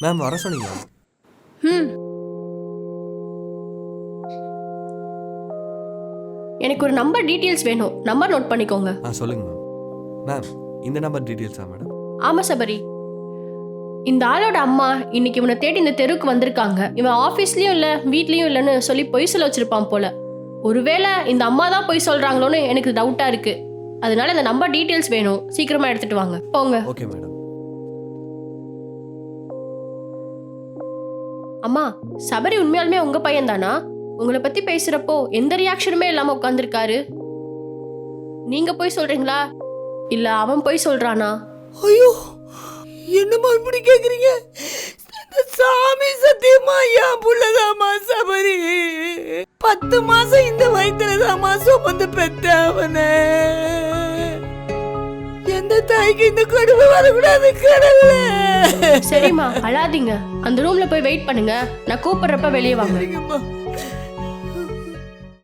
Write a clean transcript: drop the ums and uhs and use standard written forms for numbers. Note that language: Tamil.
மேம் வர சொன்னீங்க. எனக்கு ஒரு நம்பர் டீட்டெயில்ஸ் வேணும். நம்பர் நோட் பண்ணிக்கோங்க. சொல்லுங்க மேம். மேம் இந்த நம்பர் டீட்டெயில்ஸா மேடம்? ஆமாம் சபரி. இந்த ஆளோட அம்மா இன்னைக்கு இவனை தேடி இந்த தெருவுக்கு வந்திருக்காங்க. இவன் ஆஃபீஸ்லயும் இல்லை வீட்லயும் இல்லைன்னு சொல்லி பொய் சொல்ல வச்சிருப்பான் போல. ஒருவேளை இந்த அம்மா தான் பொய் சொல்றாங்களோன்னு எனக்கு டவுட்டா இருக்கு. அதனால இந்த நம்பர் டீட்டெயில்ஸ் வேணும். சீக்கிரமா எடுத்துட்டு வாங்க. போங்க. Okay madam. அம்மா, சபரி உண்மையாலுமே உங்க பையன் தானா? உங்களை பத்தி பேசுறப்போ எந்த ரியாக்ஷனுமே இல்லாம உட்காந்துருக்காரு. நீங்க போய் சொல்றீங்களா இல்ல அவன் போய் சொல்றானா? ஐயோ, என்னம்மா இப்படி கேக்குறீங்க? சாமி சத்தியமா என் புள்ளதாமா சபரி. 10 மாசம் இந்த வயிற்றுலதாமா சுமந்து பெத்த அவனை. எந்த தாய்க்கு இந்த கொடுமை வரக்கூடாது கடவுள. சரிம்மா, அழாதீங்க. அந்த ரூம்ல போய் வெயிட் பண்ணுங்க. நான் கூப்பிடுறப்ப வெளியே வாங்க.